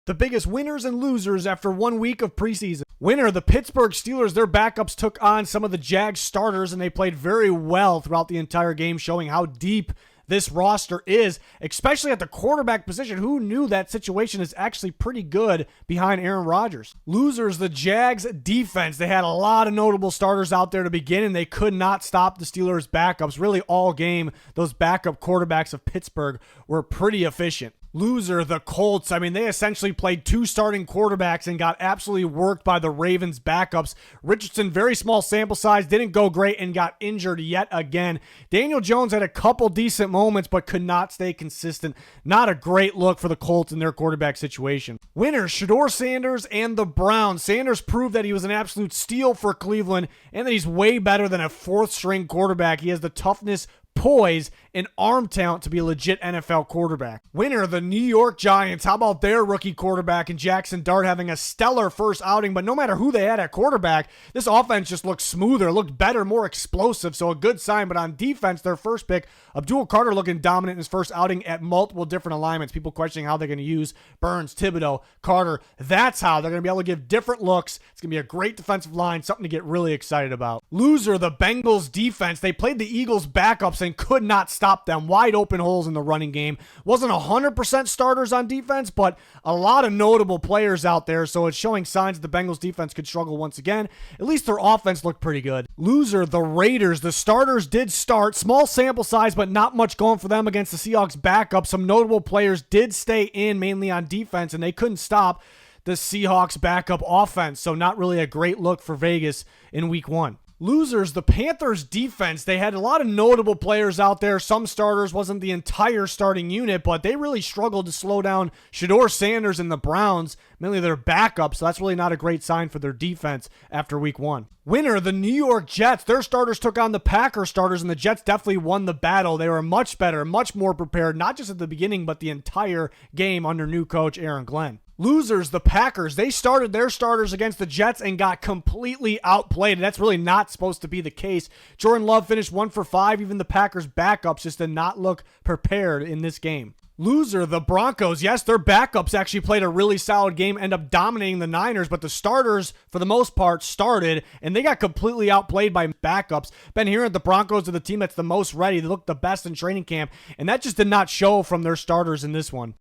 The biggest winners and losers after 1 week of preseason. Winner, the Pittsburgh Steelers. Their backups took on some of the Jags starters, and they played very well throughout the entire game, showing how deep this roster is, especially at the quarterback position. Who knew that situation is actually pretty good behind Aaron Rodgers? Losers, the Jags defense. They had a lot of notable starters out there to begin, and they could not stop the Steelers' backups. Really all game, those backup quarterbacks of Pittsburgh were pretty efficient. Loser, the Colts. I mean, they essentially played two starting quarterbacks and got absolutely worked by the Ravens' backups. Richardson, very small sample size, didn't go great and got injured yet again. Daniel Jones had a couple decent moments but could not stay consistent. Not a great look for the Colts in their quarterback situation. Winners, Shedeur Sanders and the Browns. Sanders proved that he was an absolute steal for Cleveland and that he's way better than a fourth-string quarterback. He has the toughness, poise, and arm talent to be a legit NFL quarterback. Winner, the New York Giants. How about their rookie quarterback and Jackson Dart having a stellar first outing? But no matter who they had at quarterback, this offense just looked smoother, looked better, more explosive, so a good sign. But on defense, their first pick, Abdul Carter, looking dominant in his first outing at multiple different alignments. People questioning how they're going to use Burns, Thibodeau, Carter. That's how they're going to be able to give different looks. It's going to be a great defensive line, something to get really excited about. Loser, the Bengals defense. They played the Eagles backups and could not stop them. Wide open holes in the running game. Wasn't 100% starters on defense, but a lot of notable players out there, so it's showing signs that the Bengals defense could struggle once again. At least their offense looked pretty good. Loser, the Raiders. The starters did start. Small sample size, but not much going for them against the Seahawks backup. Some notable players did stay in, mainly on defense, and they couldn't stop the Seahawks backup offense, so not really a great look for Vegas in week 1. Losers, the Panthers defense. They had a lot of notable players out there. Some starters, wasn't the entire starting unit, but they really struggled to slow down Shedeur Sanders and the Browns, mainly their backup, so that's really not a great sign for their defense after week 1. Winner, the New York Jets. Their starters took on the Packers starters, and the Jets definitely won the battle. They were much better, much more prepared, not just at the beginning, but the entire game under new coach Aaron Glenn. Losers, the Packers. They started their starters against the Jets and got completely outplayed. That's really not supposed to be the case. Jordan Love finished 1 for 5. Even the Packers backups just did not look prepared in this game. Loser, the Broncos. Yes, their backups actually played a really solid game, end up dominating the Niners, but the starters, for the most part, started, and they got completely outplayed by backups. Been hearing the Broncos are the team that's the most ready. They look the best in training camp, and that just did not show from their starters in this one.